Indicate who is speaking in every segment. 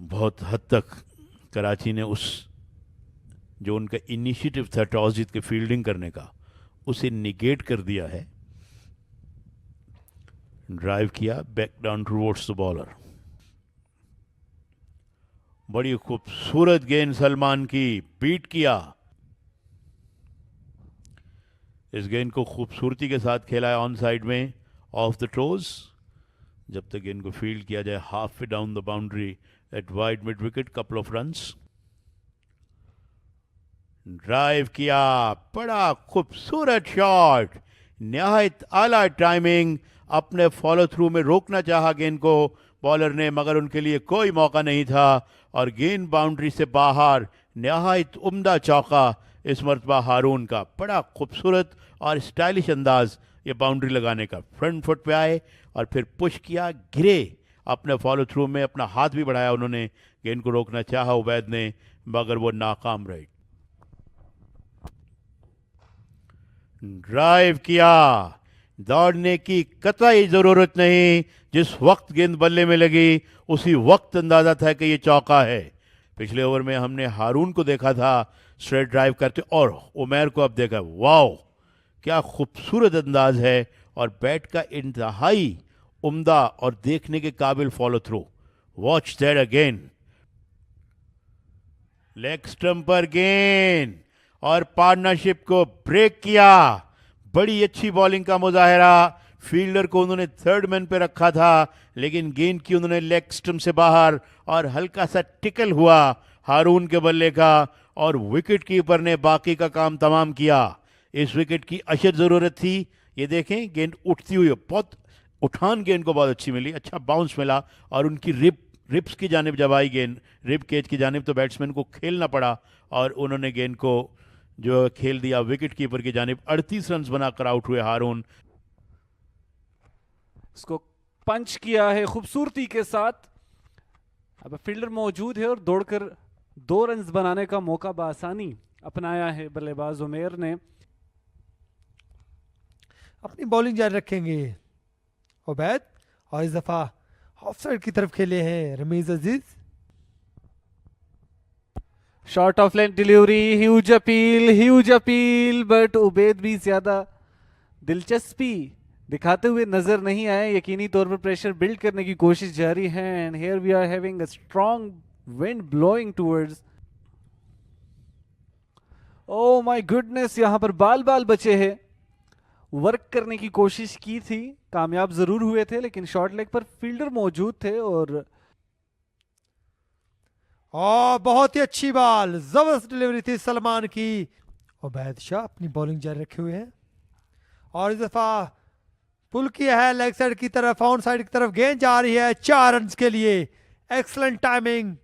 Speaker 1: बहुत हद तक कराची ने उस जो उनका इनिशिएटिव था टॉस जीत के फील्डिंग करने का, उसे निगेट कर दिया है। ड्राइव किया back down towards the bowler. बड़ी खूबसूरत गेंद सलमान की, बीट किया। इस गेंद को खूबसूरती के साथ खेला है ऑन साइड में, ऑफ द टोज। जब तक गेंद को फील्ड किया जाए half way down the boundary at wide mid wicket, couple of runs. Drive किया, बड़ा खूबसूरत शॉट, निहायत आला टाइमिंग। अपने फॉलो थ्रू में रोकना चाहा गेंद को बॉलर ने, मगर उनके लिए कोई मौका नहीं था और गेंद बाउंड्री से बाहर। निहायत उम्दा चौका इस मरतबा हारून का, बड़ा खूबसूरत और स्टाइलिश अंदाज ये बाउंड्री लगाने का। फ्रंट फुट पे आए और फिर पुश किया, गिरे अपने फॉलो थ्रू में, अपना हाथ भी बढ़ाया उन्होंने, गेंद को रोकना चाहा उबैद ने, मगर वो नाकाम रहे। ड्राइव किया, दौड़ने की कतई जरूरत नहीं, जिस वक्त गेंद बल्ले में लगी उसी वक्त अंदाजा था कि ये चौका है। पिछले ओवर में हमने हारून को देखा था स्ट्रेट ड्राइव करते, और उमैर को अब देखा। वाओ, क्या खूबसूरत अंदाज है और बैट का इंतहाई उम्दा और देखने के काबिल follow through. Watch that again. Leg stump पर गेंद और पार्टनरशिप को ब्रेक किया। बड़ी अच्छी बॉलिंग का मुजाहरा। फील्डर को उन्होंने थर्ड मैन पे रखा था, लेकिन गेंद की उन्होंने लेग स्टंप से बाहर और हल्का सा टिकल हुआ हारून के बल्ले का, और विकेट कीपर ने बाकी का काम तमाम किया। इस विकेट की अशद ज़रूरत थी। ये देखें, गेंद उठती हुई, बहुत उठान गेंद को बहुत अच्छी मिली, अच्छा बाउंस मिला, और उनकी रिप्स की जानिब जब आई गेंद, रिप केज की जानिब, तो बैट्समैन को खेलना पड़ा और उन्होंने गेंद को जो खेल दिया विकेट कीपर की जानिब। 38 रन बनाकर आउट हुए हारून।
Speaker 2: इसको पंच किया है खूबसूरती के साथ। अब फील्डर मौजूद है और दौड़कर 2 रन बनाने का मौका बआसानी अपनाया है बल्लेबाज उमेर ने।
Speaker 3: अपनी बॉलिंग जारी रखेंगे उबैद, और इस दफा ऑफ साइड की तरफ खेले हैं Rameez Aziz.
Speaker 2: Short of line delivery, huge appeal, but Ubaid भी ज्यादा दिलचस्पी दिखाते हुए नजर नहीं आए। यकीनी तौर पर प्रेशर बिल्ड करने की कोशिश जारी है। And here we are having a strong wind blowing towards. Oh my goodness, यहां पर बाल बाल बचे हैं। वर्क करने की कोशिश की थी, कामयाब जरूर हुए थे, लेकिन शॉर्ट लेग पर फील्डर मौजूद थे। और
Speaker 3: बहुत ही अच्छी बॉल, जबरदस्त डिलीवरी थी सलमान की। उबैद शाह अपनी बॉलिंग जारी रखे हुए हैं और इस दफा पुल किया है लेग साइड की तरफ, ऑन साइड की तरफ गेंद जा रही है 4 रन के लिए। Excellent timing,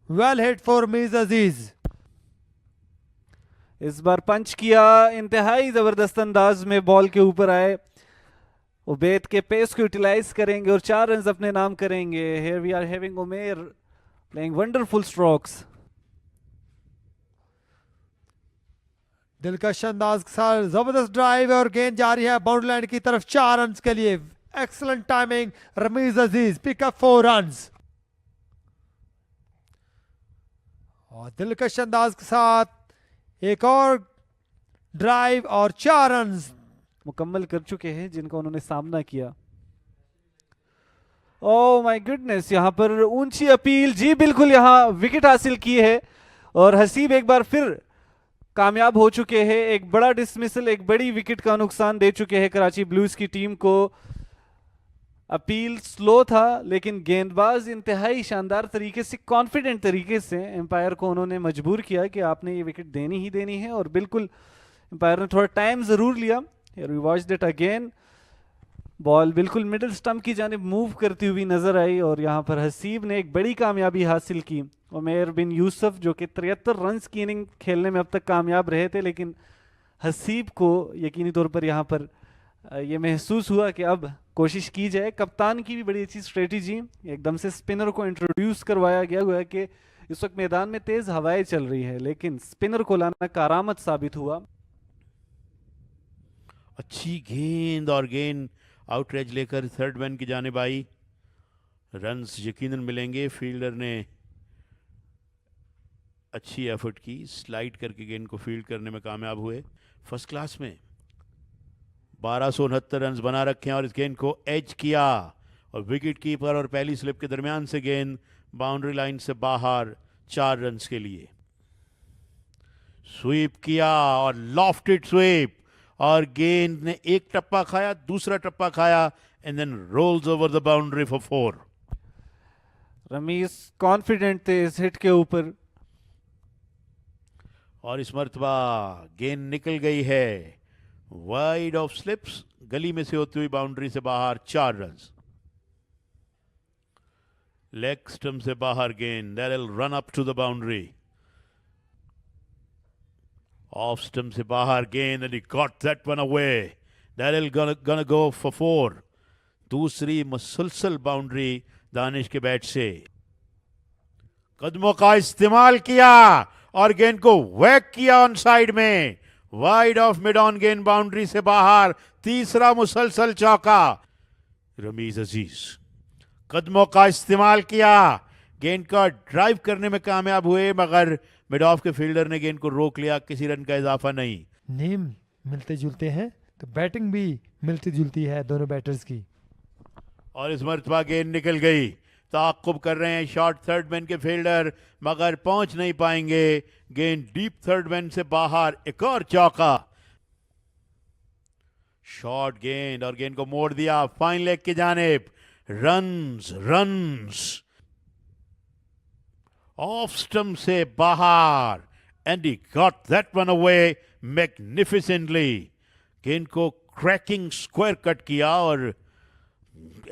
Speaker 3: well hit for मीज अजीज।
Speaker 2: इस बार पंच किया, इंतहाई जबरदस्त अंदाज में बॉल के ऊपर आए। उबैद के पेस को यूटिलाइज करेंगे और 4 रन अपने नाम करेंगे। Here we are having Umer playing wonderful strokes.
Speaker 3: दिलकश अंदाज के साथ जबरदस्त ड्राइव है और गेंद जा रही है बाउंड्री लाइन की तरफ 4 रन के लिए। एक्सलेंट टाइमिंग, रमीज अजीज पिकअप 4 रन। और दिलकश अंदाज के साथ एक और ड्राइव और 4 रन
Speaker 2: मुकम्मल कर चुके हैं जिनका उन्होंने सामना किया। ओह माय गुडनेस, यहां पर ऊंची अपील, जी बिल्कुल, यहां विकेट हासिल की है और हसीब एक बार फिर कामयाब हो चुके हैं। एक बड़ा डिसमिसल, एक बड़ी विकेट का नुकसान दे चुके हैं कराची ब्लूज की टीम को। अपील स्लो था, लेकिन गेंदबाज इंतहाई शानदार तरीके से, कॉन्फिडेंट तरीके से एम्पायर को उन्होंने मजबूर किया कि आपने ये विकेट देनी ही देनी है। और बिल्कुल एम्पायर ने थोड़ा टाइम जरूर लिया। Here we watched it again. Ball बिल्कुल मिडिल स्टंप की जानिब मूव करती हुई नजर आई और यहाँ पर हसीब ने एक बड़ी कामयाबी हासिल की। उमेर बिन यूसुफ जो कि 73 रन की इनिंग खेलने में अब तक कामयाब रहे थे, लेकिन हसीब को यकीनी तौर पर यहाँ पर ये महसूस हुआ कि अब कोशिश की जाए। कप्तान की भी बड़ी अच्छी स्ट्रेटजी, एकदम से स्पिनर को इंट्रोड्यूस करवाया गया हुआ है कि इस वक्त मैदान में तेज हवाएं चल रही है, लेकिन स्पिनर को लाना कारामत साबित हुआ।
Speaker 1: अच्छी गेंद और गेंद आउट लेकर थर्ड मैन की जानिब आई। रन्स यकीनन मिलेंगे। फील्डर ने अच्छी एफर्ट की, स्लाइड करके गेंद को फील्ड करने में कामयाब हुए। फर्स्ट क्लास में 1269 रन बना रखे हैं और इस गेंद को एज किया और विकेट कीपर और पहली स्लिप के दरमियान से गेंद बाउंड्री लाइन से बाहर 4 रन के लिए। स्वीप किया और लॉफ्टेड स्वीप और गेंद ने एक टप्पा खाया, दूसरा टप्पा खाया and then rolls over the boundary for 4।
Speaker 2: Rameez confident थे इस हिट के ऊपर
Speaker 1: और इस मर्तबा गेंद निकल गई है वाइड ऑफ स्लिप्स, गली में से होती हुई बाउंड्री से बाहर 4 रन। लेग स्टंप से बाहर गेंद, that will run up to the boundary. Off stump से बाहर गेंद and he got that one away, that will gonna go for 4। दूसरी मुसलसल बाउंड्री दानिश के बैट से। कदमों का इस्तेमाल किया और गेंद को वैक किया ऑन साइड में, वाइड ऑफ मिड ऑन गेंद बाउंड्री से बाहर, तीसरा मुसलसल चौका। रमीज अजीज कदमों का इस्तेमाल किया, गेंद का ड्राइव करने में कामयाब हुए मगर मिड ऑफ के फील्डर ने गेंद को रोक लिया, किसी रन का इजाफा नहीं।
Speaker 3: नेम मिलते जुलते हैं तो बैटिंग भी मिलती जुलती है दोनों बैटर्स की।
Speaker 1: और इस मर्तबा गेंद निकल गई, ताक़ुब कर रहे हैं शॉर्ट थर्ड मैन के फील्डर मगर पहुंच नहीं पाएंगे। गेंद डीप थर्ड मैन से बाहर, एक और चौका। शॉर्ट गेंद और गेंद को मोड़ दिया फाइन लेग की जानिब। रन्स रन्स ऑफ स्टंप से बाहर and he got that one away magnificently. गेंद को क्रैकिंग स्क्वायर कट किया और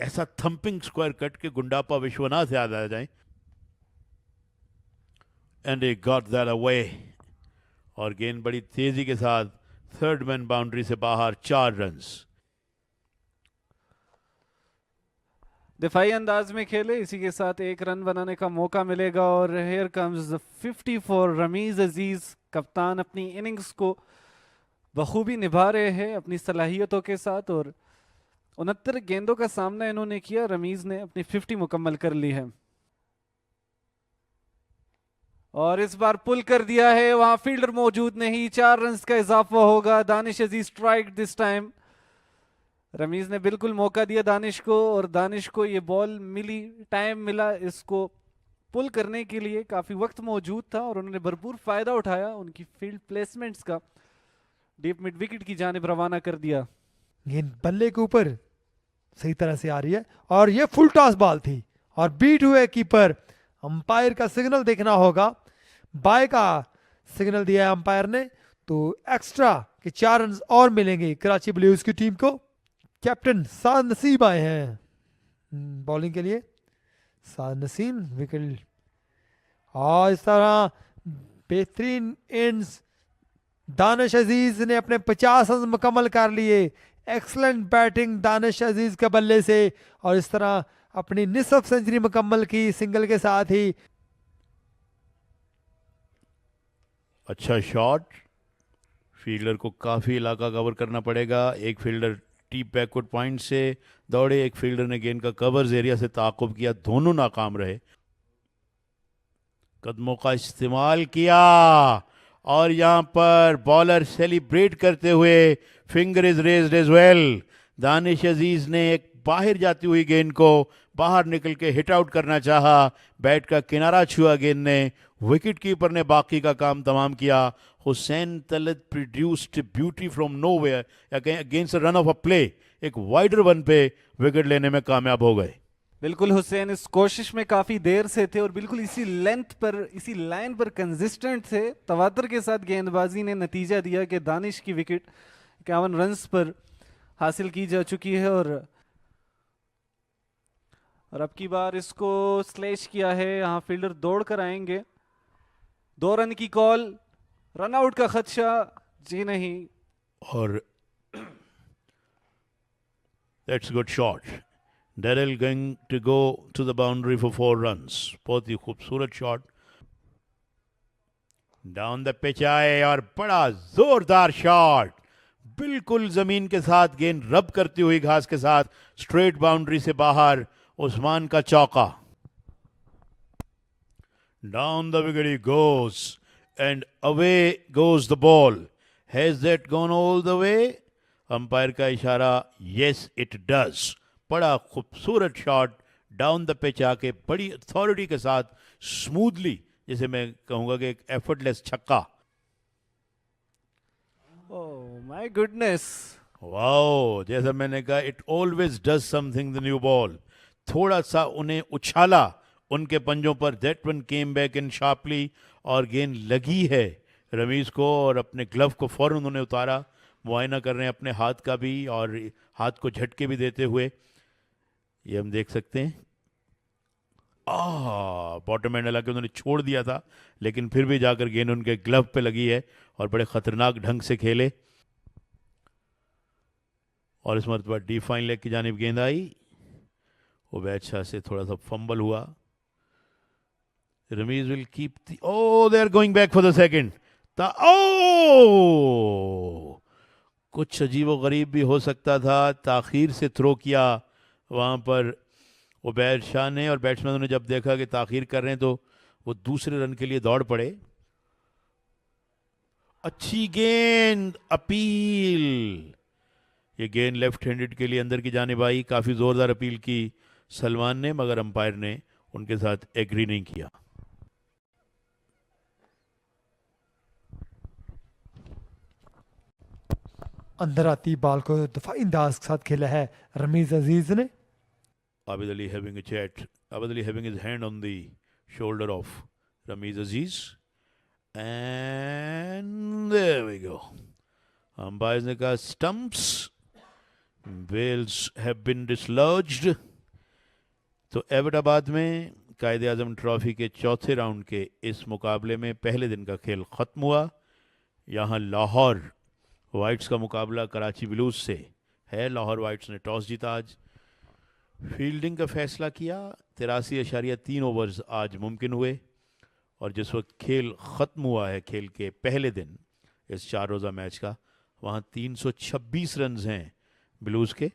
Speaker 1: ऐसा थंपिंग स्क्वायर कट के गुंडापा विश्वनाथ याद आ जाए। And he got that away और गेंद बड़ी तेजी के साथ थर्ड मैन बाउंड्री से बाहर, 4 रन।
Speaker 2: दिफाई अंदाज में खेले, इसी के साथ 1 रन बनाने का मौका मिलेगा और हेयर कम्स 50 फॉर रमीज अजीज। कप्तान अपनी इनिंग्स को बखूबी निभा रहे हैं अपनी सलाहियतों के साथ और 69 गेंदों का सामना इन्होंने किया। रमीज ने अपनी 50 मुकम्मल कर ली है और इस बार पुल कर दिया है, वहां फील्डर मौजूद नहीं, 4 रन का इजाफा होगा। दानिश अजीज स्ट्राइक दिस टाइम। रमीज ने बिल्कुल मौका दिया दानिश को और दानिश को ये बॉल मिली, टाइम मिला इसको पुल करने के लिए, काफी वक्त मौजूद था और उन्होंने भरपूर फायदा उठाया उनकी फील्ड प्लेसमेंट्स का। डीप मिड विकेट की जानिब रवाना कर दिया।
Speaker 3: गेंद बल्ले के ऊपर सही तरह से आ रही है और ये फुल टॉस बॉल थी और बीट हुए कीपर। अंपायर का सिग्नल देखना होगा, बाय का सिग्नल दिया है अंपायर ने, तो एक्स्ट्रा के 4 रन और मिलेंगे कराची ब्लूज की टीम को। कैप्टन साद नसीब आए हैं बॉलिंग के लिए। साद नसीम विकेट और इस तरह बेहतरीन इनिंग्स दानिश अजीज ने अपने 50 रन मुकम्मल कर लिए। एक्सलेंट बैटिंग दानिश अजीज के बल्ले से और इस तरह अपनी निसफ सेंचुरी मुकम्मल की सिंगल के साथ ही।
Speaker 1: अच्छा शॉट, फील्डर को काफी इलाका कवर करना पड़ेगा। एक फील्डर टीप बैकवर्ड पॉइंट से दौड़े, एक फील्डर ने गेंद का कवर्स एरिया से ताक़ुब किया, दोनों नाकाम रहे। कदमों का इस्तेमाल किया और यहां पर बॉलर सेलिब्रेट करते हुए, finger is raised as well. Danish Aziz ने एक बाहर जाती हुई गेंद को बाहर निकल के हिट आउट करना चाहा, बैट का किनारा छुआ गेंद ने, विकेट कीपर ने बाकी का काम तमाम किया। Hussain Talat produced beauty from nowhere against run of a play, एक वाइडर वन पे विकेट लेने में कामयाब हो गए।
Speaker 2: बिल्कुल हुसैन इस कोशिश में काफी देर से थे और बिल्कुल इसी लेंथ पर, इसी लाइन पर कंसिस्टेंट थे। तवातर के साथ गेंदबाजी ने नतीजा दिया कि दानिश की विकेट 51 रन पर हासिल की जा चुकी है और अब की बार इसको स्लैश किया है। यहाँ फील्डर दौड़ कर आएंगे, 2 रन की कॉल, रन आउट का खदशा जी नहीं।
Speaker 1: और that's good shot, Daryl going to go to the boundary for 4 runs. बहुत ही खूबसूरत शॉट, डाउन द पिच आए और बड़ा जोरदार शॉट, बिल्कुल जमीन के साथ गेंद रब करती हुई घास के साथ स्ट्रेट बाउंड्री से बाहर, उस्मान का चौका। Down the wicket he goes. And away goes the ball. Has that gone all the way? Umpire का इशारा yes it does. बड़ा खूबसूरत शॉट डाउन द पिच आके बड़ी अथॉरिटी के साथ स्मूथली, जैसे मैं कहूंगा कि एक एफर्टलेस छक्का.
Speaker 2: Oh my goodness.
Speaker 1: वाओ, जैसा मैंने कहा it always does something the new ball. थोड़ा सा उन्हें उछाला उनके पंजों पर. That one came back in sharply और गेंद लगी है रमीज को और अपने ग्लव को फौरन उन्होंने उतारा. मुआयना कर रहे हैं अपने हाथ का भी और हाथ को झटके भी देते हुए. ये हम देख सकते हैं. बॉटम एंड हालांकि उन्होंने छोड़ दिया था लेकिन फिर भी जाकर गेंद उनके ग्लव पे लगी है और बड़े खतरनाक ढंग से खेले. और इस मरतबा डी फाइन लेग की जानिब गेंद आई. वो बादशाह से थोड़ा सा फंबल हुआ. Rameez will keep the they are going back for the second. कुछ अजीब गरीब भी हो सकता था. ताखीर से थ्रो किया वहां पर उबैद शाह ने और बैट्समैनों ने जब देखा कि ताखीर कर रहे हैं तो वो दूसरे रन के लिए दौड़ पड़े. अच्छी गेंद, अपील. ये गेंद लेफ्ट हैंडेड के लिए अंदर की जानिब आई. काफ़ी ज़ोरदार अपील की सलमान ने मगर अंपायर ने उनके साथ एग्री नहीं किया.
Speaker 3: अंदर आती बॉल को दफाई अंदाज के साथ खेला है रमीज अजीज ने.
Speaker 1: Abid Ali having a chat. Abid Ali having his hand on the shoulder of Ramiz Aziz. And there we go. Umpires ने कहा stumps. Wales have been dislodged. तो एबटाबाद में कायदे आजम ट्रॉफी के चौथे राउंड के इस मुकाबले में पहले दिन का खेल ख़त्म हुआ. यहाँ लाहौर वाइट्स का मुकाबला कराची ब्लूज से है. लाहौर वाइट्स ने टॉस जीता आज. फील्डिंग का फैसला किया. 83.3 ओवर्स आज मुमकिन हुए और जिस वक्त खेल ख़त्म हुआ है खेल के पहले दिन इस 4 रोज़ा मैच का, वहाँ 326 रन हैं ब्लूज़ के